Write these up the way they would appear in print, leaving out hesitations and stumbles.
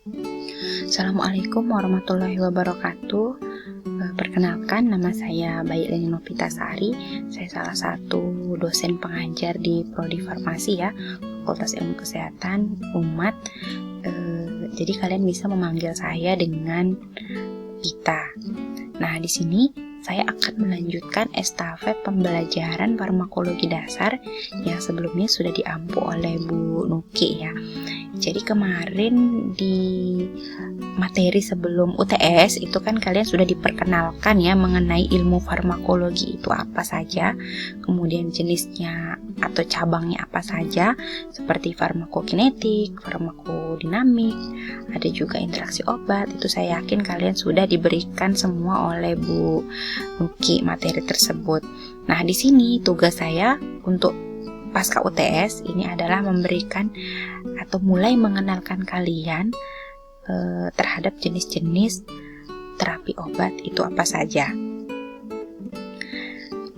Assalamualaikum warahmatullahi wabarakatuh. Perkenalkan, nama saya Bayi Leni Novita Sari. Saya salah satu dosen pengajar di Prodi Farmasi ya, Fakultas Ilmu Kesehatan Umat. Jadi kalian bisa memanggil saya dengan Ita. Nah, di sini saya akan melanjutkan estafet pembelajaran farmakologi dasar yang sebelumnya sudah diampu oleh Bu Nuki ya. Jadi kemarin di materi sebelum UTS itu kan kalian sudah diperkenalkan ya mengenai ilmu farmakologi itu apa saja, kemudian jenisnya atau cabangnya apa saja, seperti farmakokinetik, farmakodinamik, ada juga interaksi obat. Itu saya yakin kalian sudah diberikan semua oleh Bu Nuki materi tersebut. Nah, di sini tugas saya untuk pasca UTS ini adalah memberikan atau mulai mengenalkan kalian terhadap jenis-jenis terapi obat itu apa saja.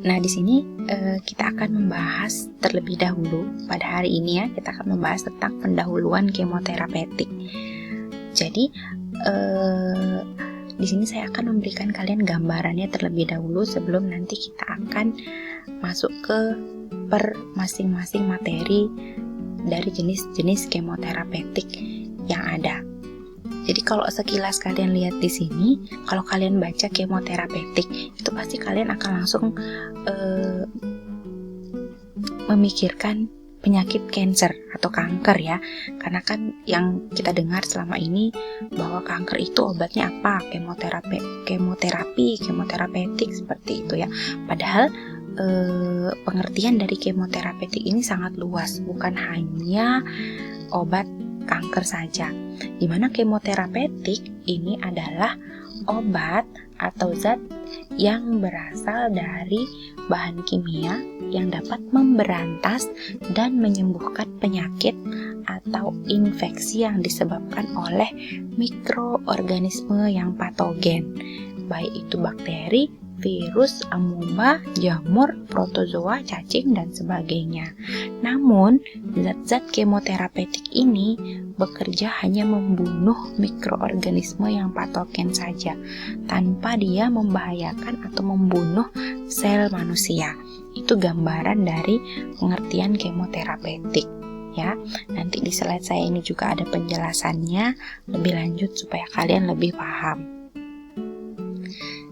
Nah, di sini kita akan membahas terlebih dahulu pada hari ini ya, kita akan membahas tentang pendahuluan kemoterapeutik. Jadi di sini saya akan memberikan kalian gambarannya terlebih dahulu sebelum nanti kita akan masuk ke per masing-masing materi dari jenis-jenis kemoterapeutik yang ada. Jadi kalau sekilas kalian lihat di sini, kalau kalian baca kemoterapeutik, itu pasti kalian akan langsung memikirkan penyakit kanker atau kanker ya. Karena kan yang kita dengar selama ini bahwa kanker itu obatnya apa? Kemoterapi, kemoterapeutik seperti itu ya. Padahal pengertian dari kemoterapeutik ini sangat luas, bukan hanya obat kanker saja. Dimana kemoterapeutik ini adalah obat atau zat yang berasal dari bahan kimia yang dapat memberantas dan menyembuhkan penyakit atau infeksi yang disebabkan oleh mikroorganisme yang patogen, baik itu bakteri, virus, amuba, jamur, protozoa, cacing, dan sebagainya. Namun, zat-zat kemoterapeutik ini bekerja hanya membunuh mikroorganisme yang patogen saja, tanpa dia membahayakan atau membunuh sel manusia. Itu gambaran dari pengertian kemoterapeutik. Ya, nanti di slide saya ini juga ada penjelasannya lebih lanjut supaya kalian lebih paham.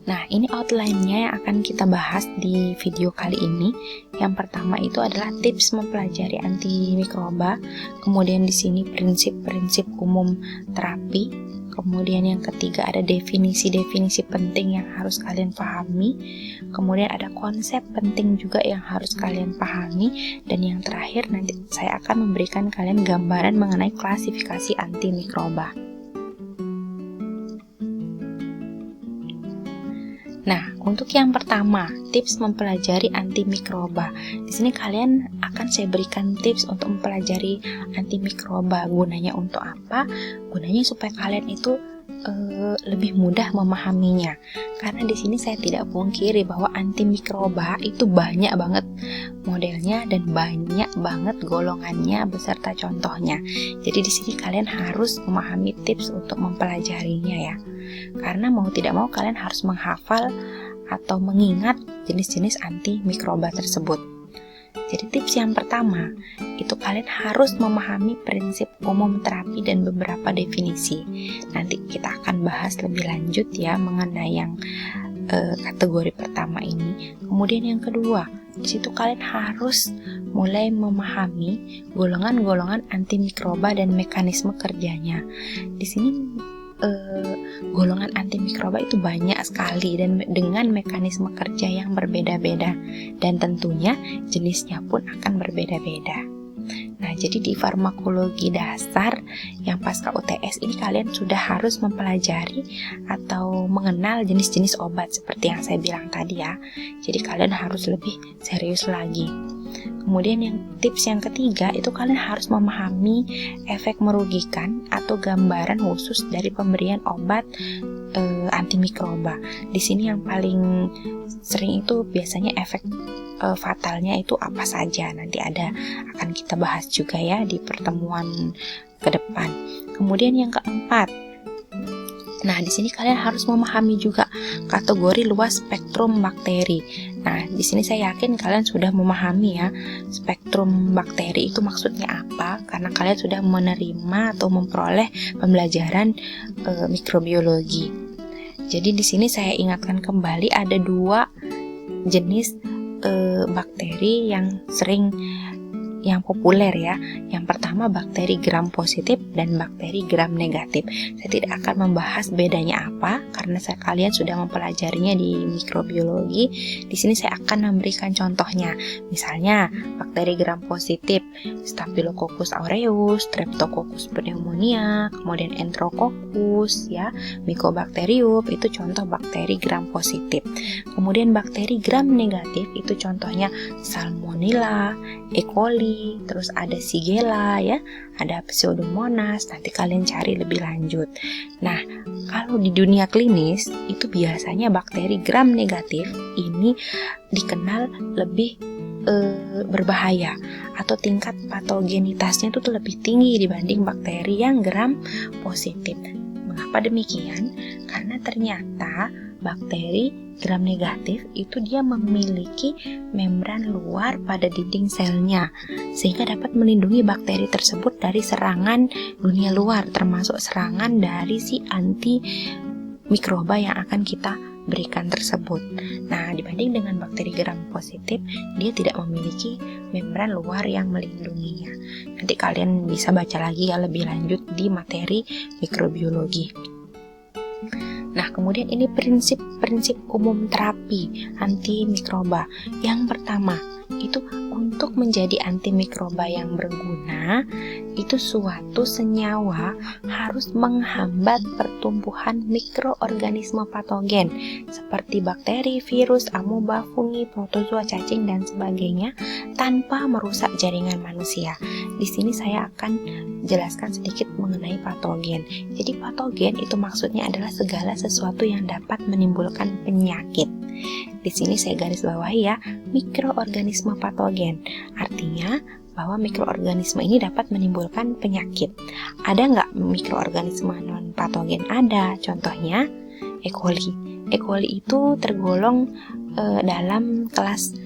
Nah, ini outline-nya yang akan kita bahas di video kali ini. Yang pertama itu adalah tips mempelajari antimikroba, kemudian di sini prinsip-prinsip umum terapi, kemudian yang ketiga ada definisi-definisi penting yang harus kalian pahami, kemudian ada konsep penting juga yang harus kalian pahami, dan yang terakhir nanti saya akan memberikan kalian gambaran mengenai klasifikasi antimikroba. Nah, untuk yang pertama, tips mempelajari antimikroba. Di sini kalian akan saya berikan tips untuk mempelajari antimikroba. Gunanya untuk apa? Gunanya supaya kalian itu lebih mudah memahaminya. Karena di sini saya tidak pungkiri bahwa antimikroba itu banyak banget modelnya dan banyak banget golongannya beserta contohnya. Jadi di sini kalian harus memahami tips untuk mempelajarinya ya. Karena mau tidak mau kalian harus menghafal atau mengingat jenis-jenis antimikroba tersebut. Jadi tips yang pertama, itu kalian harus memahami prinsip umum terapi dan beberapa definisi. Nanti kita akan bahas lebih lanjut ya mengenai yang kategori pertama ini. Kemudian yang kedua, di situ kalian harus mulai memahami golongan-golongan antimikroba dan mekanisme kerjanya. Di sini golongan antimikroba itu banyak sekali dan dengan mekanisme kerja yang berbeda-beda, dan tentunya jenisnya pun akan berbeda-beda. Nah, jadi di farmakologi dasar yang pasca UTS ini kalian sudah harus mempelajari atau mengenal jenis-jenis obat seperti yang saya bilang tadi ya. Jadi kalian harus lebih serius lagi. Kemudian yang tips yang ketiga itu kalian harus memahami efek merugikan atau gambaran khusus dari pemberian obat antimikroba. Di sini yang paling sering itu biasanya efek fatalnya itu apa saja. Nanti akan kita bahas juga ya di pertemuan ke depan. Kemudian yang keempat, nah, di sini kalian harus memahami juga kategori luas spektrum bakteri. Nah, di sini saya yakin kalian sudah memahami ya spektrum bakteri itu maksudnya apa, karena kalian sudah menerima atau memperoleh pembelajaran mikrobiologi. Jadi di sini saya ingatkan kembali ada dua jenis bakteri yang populer ya. Yang pertama bakteri gram positif dan bakteri gram negatif. Saya tidak akan membahas bedanya apa karena kalian sudah mempelajarinya di mikrobiologi. Di sini saya akan memberikan contohnya. Misalnya bakteri gram positif Staphylococcus aureus, Streptococcus pneumonia, kemudian Enterococcus ya, Mycobacterium itu contoh bakteri gram positif. Kemudian bakteri gram negatif itu contohnya Salmonella, E. coli, terus ada Shigella ya, ada Pseudomonas, nanti kalian cari lebih lanjut. Nah, kalau di dunia klinis itu biasanya bakteri gram negatif ini dikenal lebih berbahaya atau tingkat patogenitasnya itu lebih tinggi dibanding bakteri yang gram positif. Mengapa demikian? Karena ternyata bakteri gram negatif itu dia memiliki membran luar pada dinding selnya sehingga dapat melindungi bakteri tersebut dari serangan dunia luar, termasuk serangan dari si anti mikroba yang akan kita berikan tersebut. Nah, dibanding dengan bakteri gram positif, dia tidak memiliki membran luar yang melindunginya. Nanti kalian bisa baca lagi ya lebih lanjut di materi mikrobiologi. Nah, kemudian ini prinsip-prinsip umum terapi antimikroba. Yang pertama, itu untuk menjadi antimikroba yang berguna, itu suatu senyawa harus menghambat pertumbuhan mikroorganisme patogen seperti bakteri, virus, amoeba, fungi, protozoa, cacing, dan sebagainya tanpa merusak jaringan manusia. Di sini saya akan jelaskan sedikit mengenai patogen. Jadi patogen itu maksudnya adalah segala sesuatu yang dapat menimbulkan penyakit. Di sini saya garis bawahi ya, mikroorganisme patogen. Artinya bahwa mikroorganisme ini dapat menimbulkan penyakit. Ada nggak mikroorganisme non patogen? Ada. Contohnya E. coli. E. coli itu tergolong dalam kelas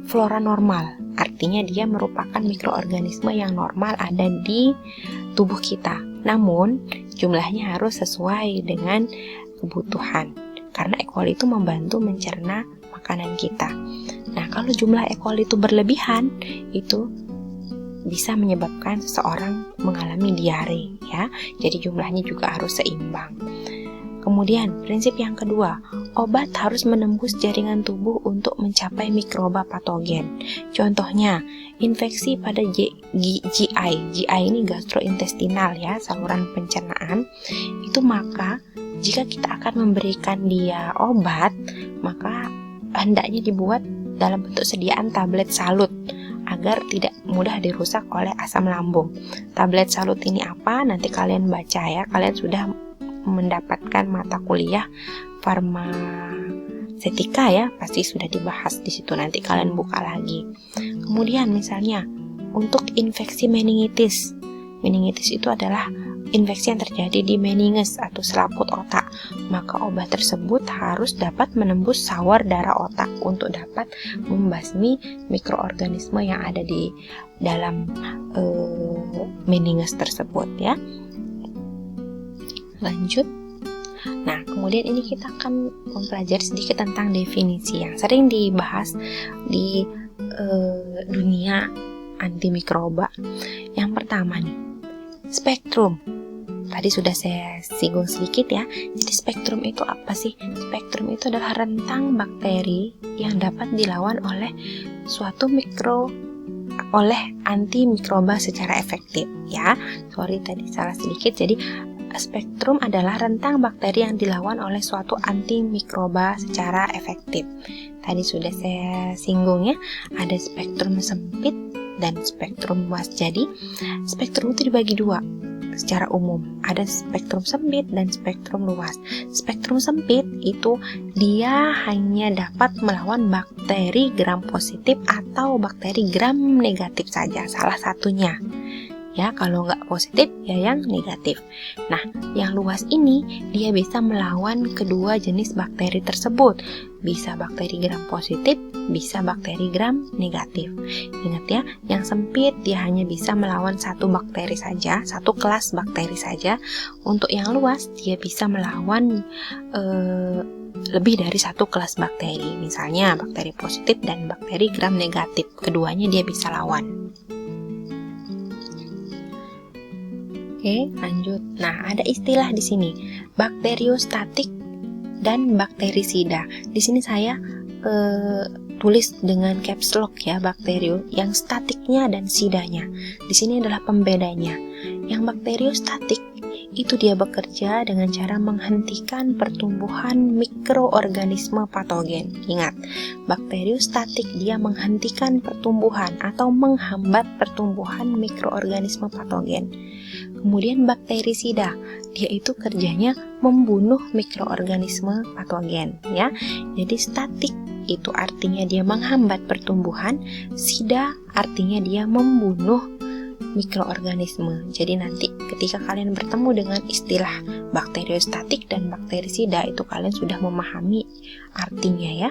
flora normal. Artinya dia merupakan mikroorganisme yang normal ada di tubuh kita. Namun jumlahnya harus sesuai dengan kebutuhan. Karena E. coli itu membantu mencerna makanan kita. Nah, kalau jumlah E. coli itu berlebihan, itu bisa menyebabkan seseorang mengalami diare ya. Jadi jumlahnya juga harus seimbang. Kemudian, prinsip yang kedua, obat harus menembus jaringan tubuh untuk mencapai mikroba patogen. Contohnya, infeksi pada GI. GI ini gastrointestinal ya, saluran pencernaan. Itu maka jika kita akan memberikan dia obat, maka hendaknya dibuat dalam bentuk sediaan tablet salut agar tidak mudah dirusak oleh asam lambung. Tablet salut ini apa? Nanti kalian baca ya. Kalian sudah mendapatkan mata kuliah farmasetika ya, pasti sudah dibahas di situ. Nanti kalian buka lagi. Kemudian misalnya untuk infeksi meningitis. Meningitis itu adalah infeksi yang terjadi di meninges atau selaput otak, maka obat tersebut harus dapat menembus sawar darah otak untuk dapat membasmi mikroorganisme yang ada di dalam meninges tersebut ya. Lanjut. Nah, kemudian ini kita akan mempelajari sedikit tentang definisi yang sering dibahas di dunia antimikroba. Yang pertama nih, spektrum. Tadi sudah saya singgung sedikit ya. Jadi spektrum itu apa sih? Spektrum itu adalah rentang bakteri yang dapat dilawan oleh suatu antimikroba secara efektif ya. Sorry tadi salah sedikit. Jadi spektrum adalah rentang bakteri yang dilawan oleh suatu antimikroba secara efektif. Tadi sudah saya singgung ya. Ada spektrum sempit dan spektrum luas. Jadi spektrum itu dibagi dua. Secara umum ada spektrum sempit dan spektrum luas. Spektrum sempit itu dia hanya dapat melawan bakteri gram positif atau bakteri gram negatif saja, salah satunya. ya. Kalau nggak positif ya yang negatif. Nah, yang luas ini dia bisa melawan kedua jenis bakteri tersebut. Bisa bakteri gram positif, bisa bakteri gram negatif. Ingat ya, yang sempit dia hanya bisa melawan satu bakteri saja, satu kelas bakteri saja. Untuk yang luas dia bisa melawan lebih dari satu kelas bakteri. Misalnya bakteri positif dan bakteri gram negatif, keduanya dia bisa lawan. Oke, lanjut. Nah, ada istilah di sini, bakteriostatik dan bakterisida. Di sini saya tulis dengan caps lock ya, bakterio yang statiknya dan sidanya. Di sini adalah pembedanya. Yang bakteriostatik itu dia bekerja dengan cara menghentikan pertumbuhan mikroorganisme patogen. Ingat, bakteriostatik dia menghentikan pertumbuhan atau menghambat pertumbuhan mikroorganisme patogen. Kemudian bakterisida, dia itu kerjanya membunuh mikroorganisme patogen ya. Jadi statik itu artinya dia menghambat pertumbuhan, sida artinya dia membunuh mikroorganisme. Jadi nanti ketika kalian bertemu dengan istilah bakteriostatik dan bakterisida, itu kalian sudah memahami artinya ya.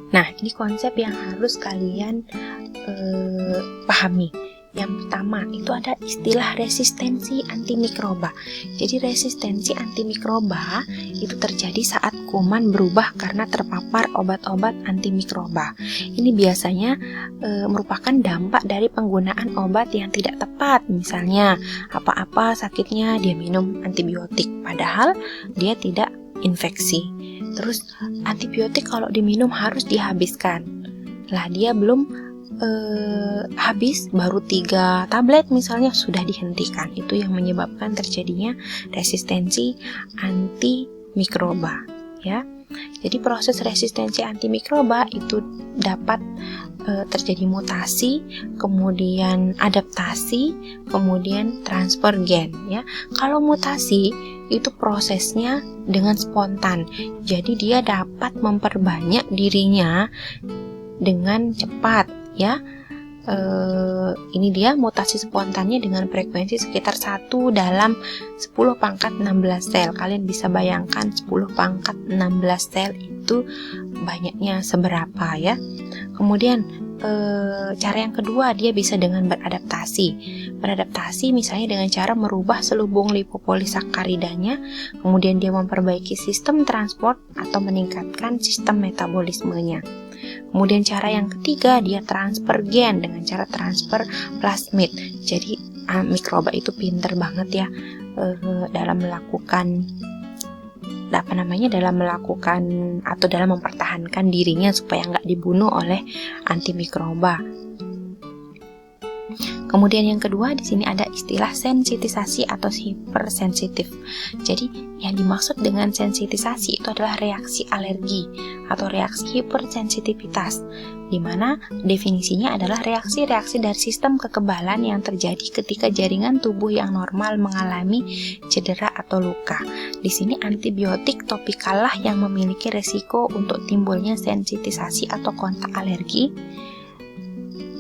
Nah, ini konsep yang harus kalian pahami. Yang pertama itu ada istilah resistensi antimikroba. Jadi resistensi antimikroba itu terjadi saat kuman berubah karena terpapar obat-obat antimikroba. Ini biasanya merupakan dampak dari penggunaan obat yang tidak tepat. Misalnya apa-apa sakitnya dia minum antibiotik, padahal dia tidak infeksi. Terus antibiotik kalau diminum harus dihabiskan. Lah dia belum habis, baru 3 tablet misalnya sudah dihentikan. Itu yang menyebabkan terjadinya resistensi antimikroba ya. Jadi proses resistensi antimikroba itu dapat terjadi mutasi, kemudian adaptasi, kemudian transfer gen ya. Kalau mutasi itu prosesnya dengan spontan. Jadi dia dapat memperbanyak dirinya dengan cepat ya. Ini dia mutasi spontannya dengan frekuensi sekitar 1 dalam 10 pangkat 16 sel. Kalian bisa bayangkan 10 pangkat 16 sel itu banyaknya seberapa ya. Kemudian cara yang kedua, dia bisa dengan beradaptasi. Beradaptasi misalnya dengan cara merubah selubung lipopolisakaridanya, kemudian dia memperbaiki sistem transport atau meningkatkan sistem metabolismenya. Kemudian cara yang ketiga, dia transfer gen dengan cara transfer plasmid. Jadi mikroba itu pinter banget ya dalam melakukan atau dalam mempertahankan dirinya supaya nggak dibunuh oleh antimikroba. Kemudian yang kedua, di sini ada istilah sensitisasi atau hipersensitif. Jadi yang dimaksud dengan sensitisasi itu adalah reaksi alergi atau reaksi hipersensitivitas, di mana definisinya adalah reaksi-reaksi dari sistem kekebalan yang terjadi ketika jaringan tubuh yang normal mengalami cedera atau luka. Di sini antibiotik topikal lah yang memiliki resiko untuk timbulnya sensitisasi atau kontak alergi.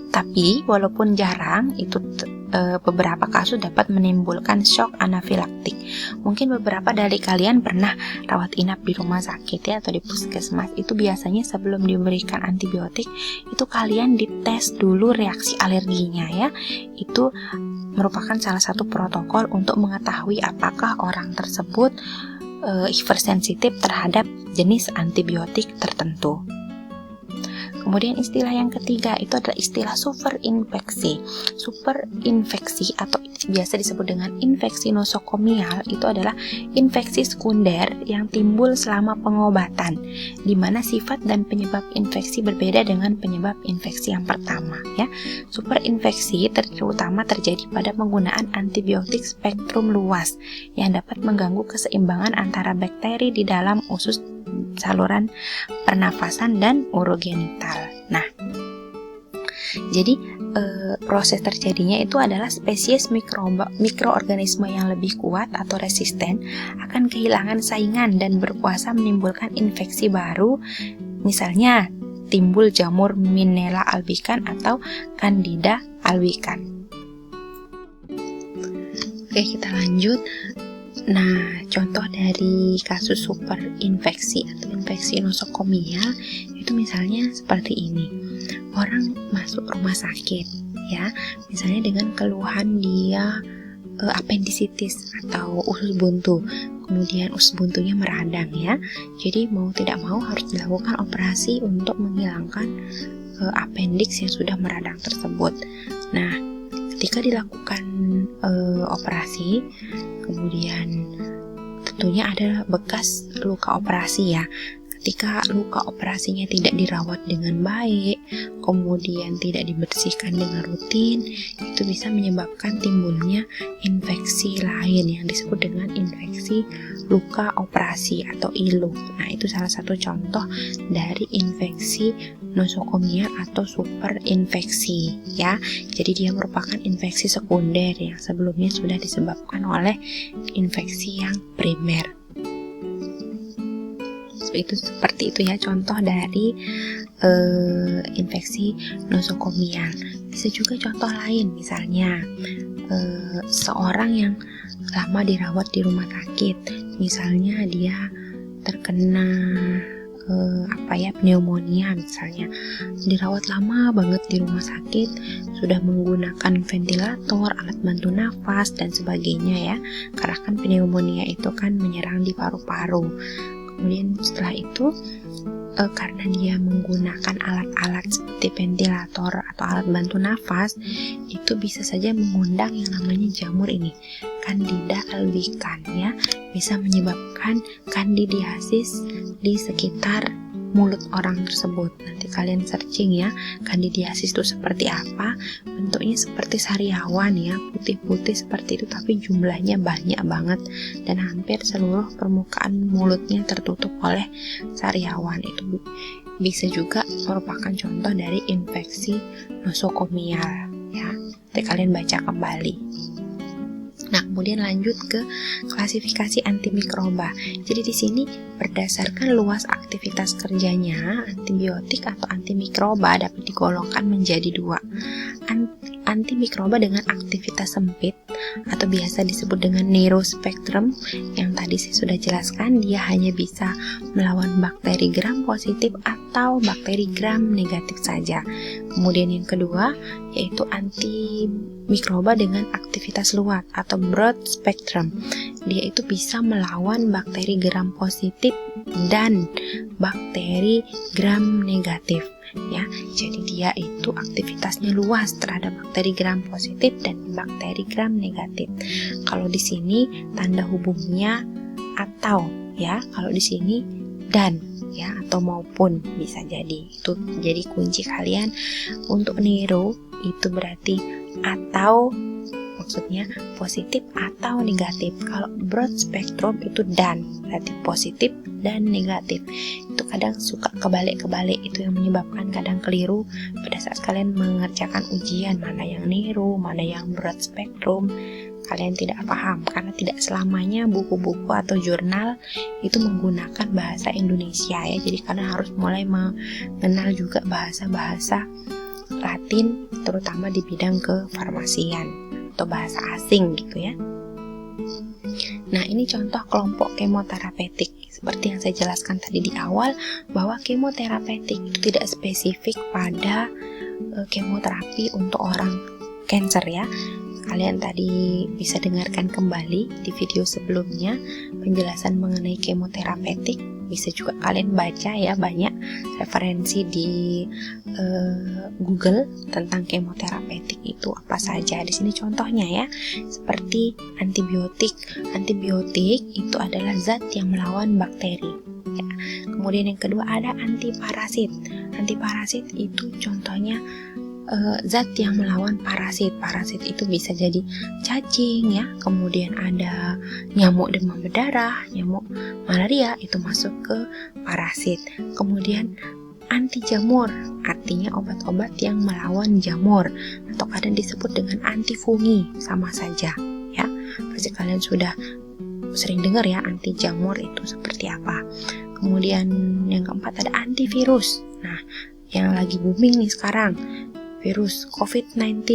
Tapi walaupun jarang, itu beberapa kasus dapat menimbulkan shock anafilaktik. Mungkin beberapa dari kalian pernah rawat inap di rumah sakit ya, atau di puskesmas. Itu biasanya sebelum diberikan antibiotik, itu kalian dites dulu reaksi alerginya ya. Itu merupakan salah satu protokol untuk mengetahui apakah orang tersebut hipersensitif terhadap jenis antibiotik tertentu. Kemudian istilah yang ketiga itu adalah istilah superinfeksi. Superinfeksi atau biasa disebut dengan infeksi nosokomial itu adalah infeksi sekunder yang timbul selama pengobatan, di mana sifat dan penyebab infeksi berbeda dengan penyebab infeksi yang pertama ya. Superinfeksi terutama terjadi pada penggunaan antibiotik spektrum luas yang dapat mengganggu keseimbangan antara bakteri di dalam usus saluran pernafasan dan urogenital. Nah, jadi proses terjadinya itu adalah spesies mikroorganisme yang lebih kuat atau resisten akan kehilangan saingan dan berkuasa menimbulkan infeksi baru. Misalnya timbul jamur Minella albicans atau Candida albicans. Oke, kita lanjut. Nah, contoh dari kasus superinfeksi atau infeksi nosocomial itu misalnya seperti ini. Orang masuk rumah sakit ya, misalnya dengan keluhan dia appendicitis atau usus buntu. Kemudian usus buntunya meradang ya. Jadi mau tidak mau harus dilakukan operasi untuk menghilangkan appendix yang sudah meradang tersebut. Nah, ketika dilakukan operasi, kemudian tentunya ada bekas luka operasi ya. Ketika luka operasinya tidak dirawat dengan baik, kemudian tidak dibersihkan dengan rutin, itu bisa menyebabkan timbulnya infeksi lain yang disebut dengan infeksi luka operasi atau ILU. Nah, itu salah satu contoh dari infeksi nosocomial atau superinfeksi ya. Jadi dia merupakan infeksi sekunder yang sebelumnya sudah disebabkan oleh infeksi yang primer. Itu seperti itu ya contoh dari infeksi nosocomial. Bisa juga contoh lain, misalnya seorang yang lama dirawat di rumah sakit, misalnya dia terkena pneumonia misalnya, dirawat lama banget di rumah sakit, sudah menggunakan ventilator, alat bantu nafas dan sebagainya ya, karena kan pneumonia itu kan menyerang di paru-paru. Kemudian setelah itu karena dia menggunakan alat-alat seperti ventilator atau alat bantu nafas, itu bisa saja mengundang yang namanya jamur ini, Candida albicans ya, bisa menyebabkan kandidiasis di sekitar mulut orang tersebut. Nanti kalian searching ya, kandidiasis itu seperti apa. Bentuknya seperti sariawan ya, putih-putih seperti itu, tapi jumlahnya banyak banget dan hampir seluruh permukaan mulutnya tertutup oleh sariawan. Itu bisa juga merupakan contoh dari infeksi nosocomial ya. Nanti kalian baca kembali. Nah, kemudian lanjut ke klasifikasi antimikroba. Jadi di sini berdasarkan luas aktivitas kerjanya, antibiotik atau antimikroba dapat digolongkan menjadi dua. Antimikroba dengan aktivitas sempit atau biasa disebut dengan narrow spectrum, yang tadi saya sudah jelaskan, dia hanya bisa melawan bakteri gram positif atau bakteri gram negatif saja. Kemudian yang kedua yaitu antimikroba dengan aktivitas luas atau broad spectrum. Dia itu bisa melawan bakteri gram positif dan bakteri gram negatif ya. Jadi dia itu aktivitasnya luas terhadap bakteri gram positif dan bakteri gram negatif. Kalau di sini tanda hubungnya atau ya, kalau di sini dan ya, atau maupun bisa jadi. Itu jadi kunci kalian untuk narrow itu berarti atau, maksudnya positif atau negatif. Kalau broad spectrum itu dan, berarti positif dan negatif. Itu kadang suka kebalik-kebalik, itu yang menyebabkan kadang keliru pada saat kalian mengerjakan ujian, mana yang narrow, mana yang broad spectrum. Kalian tidak paham karena tidak selamanya buku-buku atau jurnal itu menggunakan bahasa Indonesia ya. Jadi kalian harus mulai mengenal juga bahasa-bahasa Latin, terutama di bidang kefarmasian atau bahasa asing gitu ya. Nah, ini contoh kelompok kemoterapeutik. Seperti yang saya jelaskan tadi di awal, bahwa kemoterapeutik itu tidak spesifik pada kemoterapi untuk orang cancer ya. Kalian tadi bisa dengarkan kembali di video sebelumnya penjelasan mengenai kemoterapeutik. Bisa juga kalian baca ya, banyak referensi di Google tentang kemoterapeutik itu apa saja. Di sini contohnya ya, seperti antibiotik. Antibiotik itu adalah zat yang melawan bakteri. Ya. Kemudian yang kedua ada antiparasit. Antiparasit itu contohnya zat yang melawan parasit. Parasit itu bisa jadi cacing ya, kemudian ada nyamuk demam berdarah, nyamuk malaria, itu masuk ke parasit. Kemudian anti jamur, artinya obat-obat yang melawan jamur, atau kadang disebut dengan anti fungi, sama saja ya. Pasti kalian sudah sering dengar ya anti jamur itu seperti apa. Kemudian yang keempat ada antivirus. Nah, yang lagi booming nih sekarang, virus COVID-19.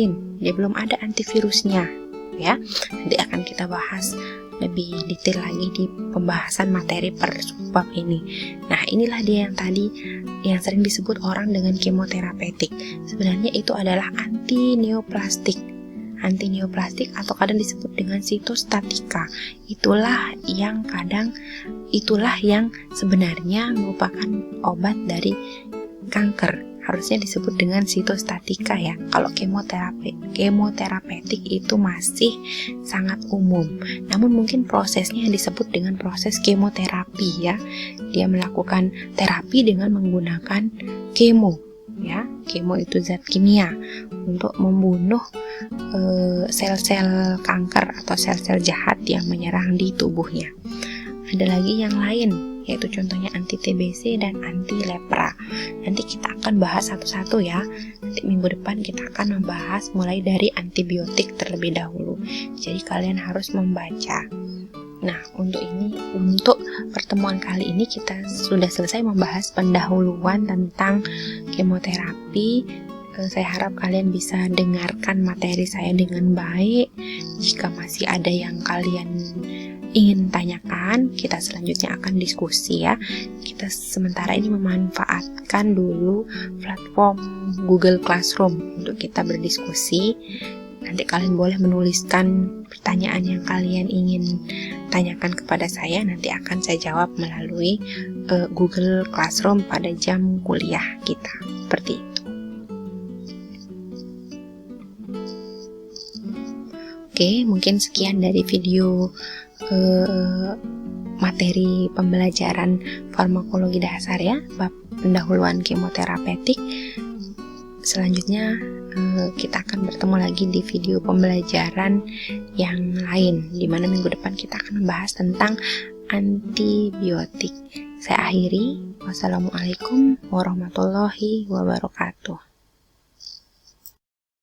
Dia belum ada antivirusnya, ya. Nanti akan kita bahas lebih detail lagi di pembahasan materi per subbab ini. Nah, inilah dia yang tadi yang sering disebut orang dengan kemoterapeutik. Sebenarnya itu adalah antineoplastik. Antineoplastik atau kadang disebut dengan sitostatika. Itulah yang sebenarnya merupakan obat dari kanker. Harusnya disebut dengan sitostatika ya. Kalau kemoterapeutik itu masih sangat umum. Namun mungkin prosesnya disebut dengan proses kemoterapi ya. Dia melakukan terapi dengan menggunakan kemo ya. Kemo itu zat kimia untuk membunuh sel-sel kanker atau sel-sel jahat yang menyerang di tubuhnya. Ada lagi yang lain, yaitu contohnya anti-TBC dan anti-lepra. Nanti kita akan bahas satu-satu ya. Nanti minggu depan kita akan membahas mulai dari antibiotik terlebih dahulu. Jadi kalian harus membaca. Nah, untuk pertemuan kali ini kita sudah selesai membahas pendahuluan tentang kemoterapi. Saya harap kalian bisa dengarkan materi saya dengan baik. Jika masih ada yang kalian ingin tanyakan, kita selanjutnya akan diskusi ya. Kita sementara ini memanfaatkan dulu platform Google Classroom untuk kita berdiskusi. Nanti kalian boleh menuliskan pertanyaan yang kalian ingin tanyakan kepada saya. Nanti akan saya jawab melalui Google Classroom pada jam kuliah kita. Seperti itu. Oke, mungkin sekian dari video materi pembelajaran farmakologi dasar ya, bab pendahuluan kemoterapeutik. Selanjutnya kita akan bertemu lagi di video pembelajaran yang lain, di mana minggu depan kita akan membahas tentang antibiotik. Saya akhiri, wassalamualaikum warahmatullahi wabarakatuh.